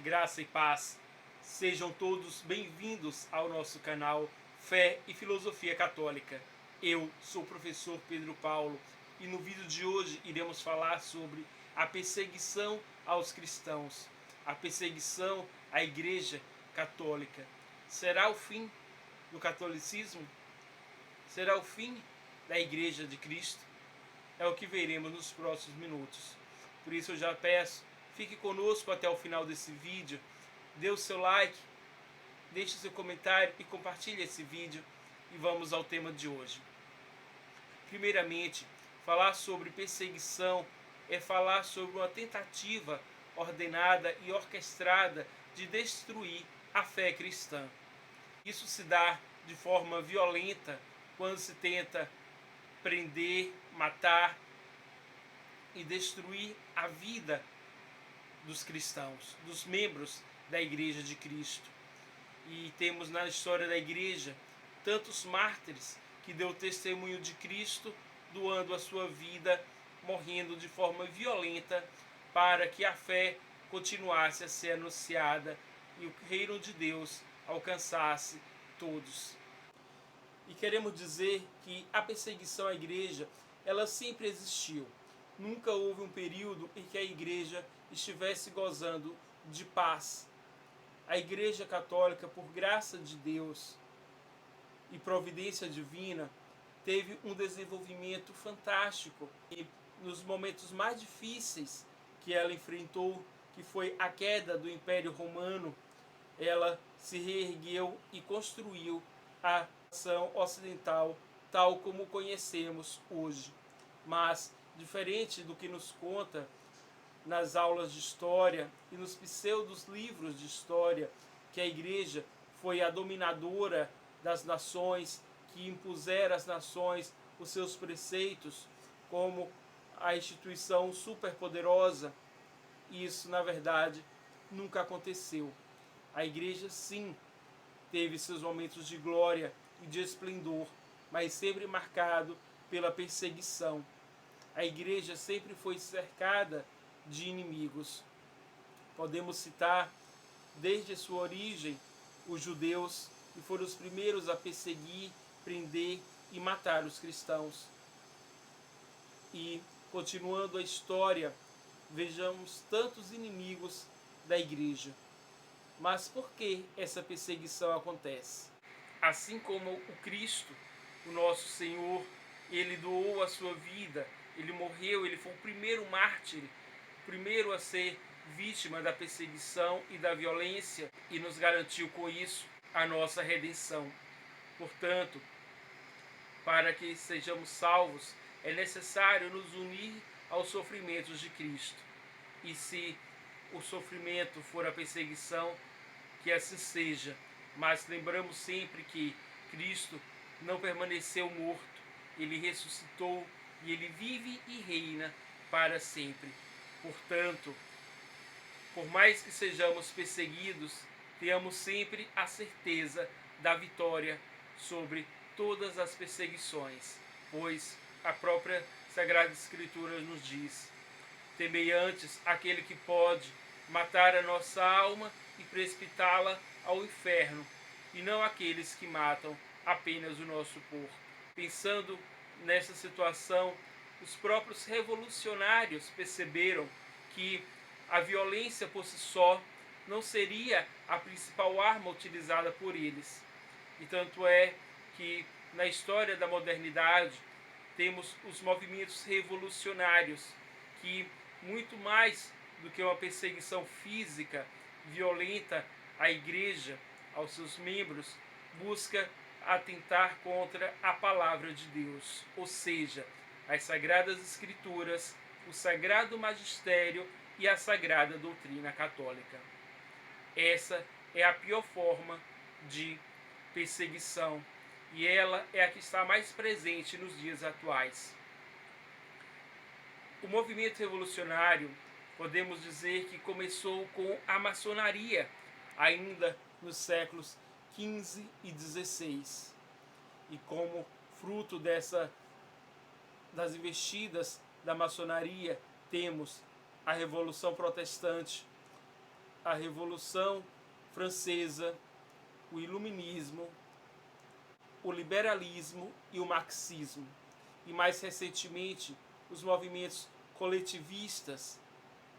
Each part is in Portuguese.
Graça e paz. Sejam todos bem-vindos ao nosso canal Fé e Filosofia Católica. Eu sou o professor Pedro Paulo e no vídeo de hoje iremos falar sobre a perseguição aos cristãos, a perseguição à Igreja Católica. Será o fim do catolicismo? Será o fim da Igreja de Cristo? É o que veremos nos próximos minutos. Por isso eu já peço, fique conosco até o final desse vídeo, dê o seu like, deixe seu comentário e compartilhe esse vídeo e vamos ao tema de hoje. Primeiramente, falar sobre perseguição é falar sobre uma tentativa ordenada e orquestrada de destruir a fé cristã. Isso se dá de forma violenta quando se tenta prender, matar e destruir a vida dos cristãos, dos membros da Igreja de Cristo. E temos na história da Igreja tantos mártires que deu testemunho de Cristo, doando a sua vida, morrendo de forma violenta para que a fé continuasse a ser anunciada e o reino de Deus alcançasse todos. E queremos dizer que a perseguição à igreja, ela sempre existiu. Nunca houve um período em que a igreja estivesse gozando de paz. A Igreja Católica, por graça de Deus e providência divina, teve um desenvolvimento fantástico. E nos momentos mais difíceis que ela enfrentou, que foi a queda do Império Romano, ela se reergueu e construiu a nação ocidental tal como conhecemos hoje. Mas, diferente do que nos conta nas aulas de história e nos pseudos livros de história, que a igreja foi a dominadora das nações, que impusera às nações os seus preceitos como a instituição superpoderosa, isso, na verdade, nunca aconteceu. A igreja, sim, teve seus momentos de glória e de esplendor, mas sempre marcado pela perseguição. A igreja sempre foi cercada de inimigos. Podemos citar, desde sua origem, os judeus, que foram os primeiros a perseguir, prender e matar os cristãos. E, continuando a história, vejamos tantos inimigos da igreja. Mas por que essa perseguição acontece? Assim como o Cristo, o nosso Senhor, ele doou a sua vida, ele morreu, ele foi o primeiro mártir, o primeiro a ser vítima da perseguição e da violência e nos garantiu com isso a nossa redenção. Portanto, para que sejamos salvos, é necessário nos unir aos sofrimentos de Cristo. E se o sofrimento for a perseguição, que assim seja, mas lembramos sempre que Cristo não permaneceu morto, ele ressuscitou e ele vive e reina para sempre. Portanto, por mais que sejamos perseguidos, tenhamos sempre a certeza da vitória sobre todas as perseguições, pois a própria Sagrada Escritura nos diz: temei antes aquele que pode matar a nossa alma e precipitá-la ao inferno, e não aqueles que matam apenas o nosso corpo. Pensando nessa situação, os próprios revolucionários perceberam que a violência por si só não seria a principal arma utilizada por eles. E tanto é que na história da modernidade temos os movimentos revolucionários que, muito mais do que uma perseguição física violenta à igreja, aos seus membros, busca atentar contra a palavra de Deus, ou seja, as sagradas escrituras, o sagrado magistério e a sagrada doutrina católica. Essa é a pior forma de perseguição e ela é a que está mais presente nos dias atuais. O movimento revolucionário, podemos dizer que começou com a maçonaria, ainda nos séculos XV e XVI. E como fruto das investidas da maçonaria, temos a Revolução Protestante, a Revolução Francesa, o Iluminismo, o liberalismo e o marxismo, e mais recentemente os movimentos coletivistas,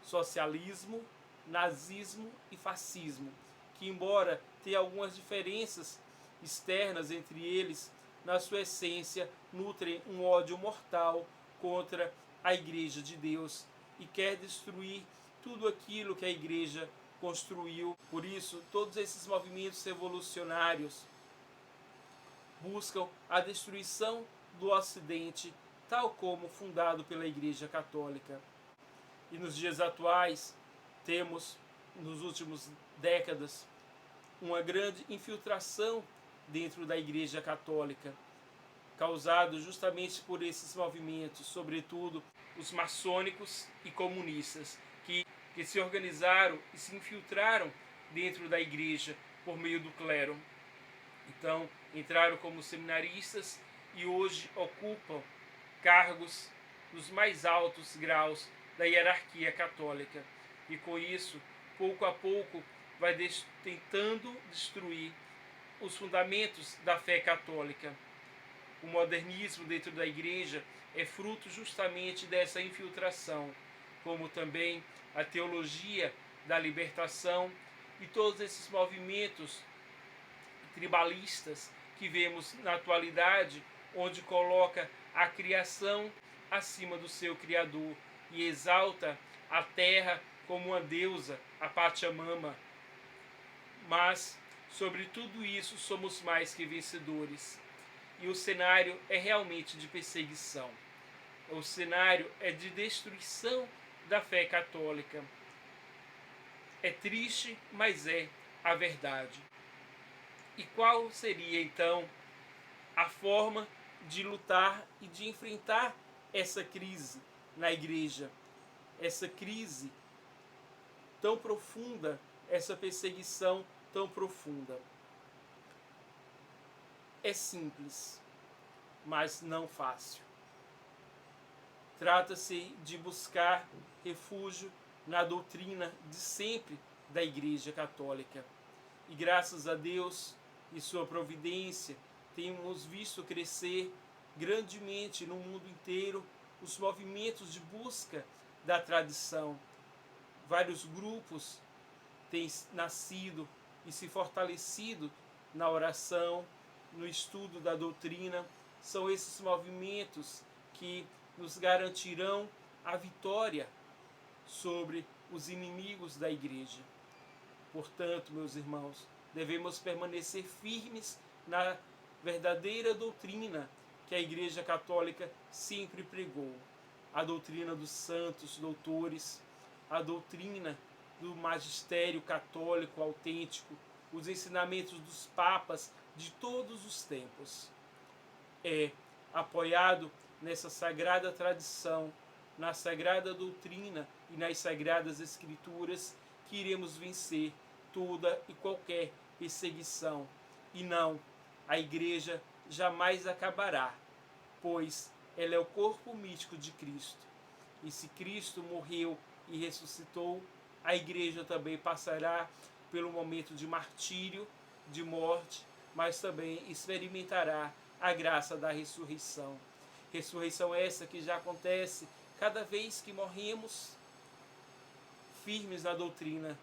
socialismo, nazismo e fascismo, que, embora tenham algumas diferenças externas entre eles, na sua essência nutrem um ódio mortal contra a Igreja de Deus e quer destruir tudo aquilo que a Igreja construiu. Por isso, todos esses movimentos revolucionários buscam a destruição do Ocidente, tal como fundado pela Igreja Católica. E nos dias atuais, temos, nos últimos décadas, uma grande infiltração dentro da Igreja Católica, causado justamente por esses movimentos, sobretudo os maçônicos e comunistas, que se organizaram e se infiltraram dentro da Igreja por meio do clero. Então, entraram como seminaristas e hoje ocupam cargos dos mais altos graus da hierarquia católica. E com isso, pouco a pouco, vai tentando destruir os fundamentos da fé católica. O modernismo dentro da Igreja é fruto justamente dessa infiltração, como também a teologia da libertação e todos esses movimentos tribalistas que vemos na atualidade, onde coloca a criação acima do seu Criador e exalta a terra como uma deusa, a Pachamama. Mas, sobre tudo isso, somos mais que vencedores. E o cenário é realmente de perseguição. O cenário é de destruição da fé católica. É triste, mas é a verdade. E qual seria, então, a forma de lutar e de enfrentar essa crise na Igreja? Essa crise tão profunda, essa perseguição tão profunda. É simples, mas não fácil. Trata-se de buscar refúgio na doutrina de sempre da Igreja Católica. E graças a Deus e sua providência, temos visto crescer grandemente no mundo inteiro os movimentos de busca da tradição. Vários grupos têm nascido e se fortalecido na oração, no estudo da doutrina. São esses movimentos que nos garantirão a vitória sobre os inimigos da Igreja. Portanto, meus irmãos, devemos permanecer firmes na verdadeira doutrina que a Igreja Católica sempre pregou. A doutrina dos santos doutores, a doutrina do magistério católico autêntico, os ensinamentos dos papas de todos os tempos. É apoiado nessa sagrada tradição, na sagrada doutrina e nas sagradas escrituras que iremos vencer toda e qualquer perseguição. E não, a Igreja jamais acabará, pois ela é o corpo místico de Cristo. E se Cristo morreu e ressuscitou, a Igreja também passará pelo momento de martírio, de morte, mas também experimentará a graça da ressurreição. Ressurreição essa que já acontece cada vez que morremos firmes na doutrina,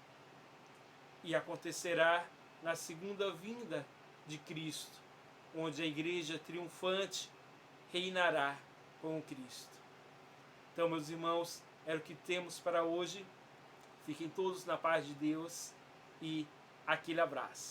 e acontecerá na segunda vinda de Cristo, onde a Igreja triunfante reinará com o Cristo. Então, meus irmãos, era o que temos para hoje. Fiquem todos na paz de Deus e aquele abraço.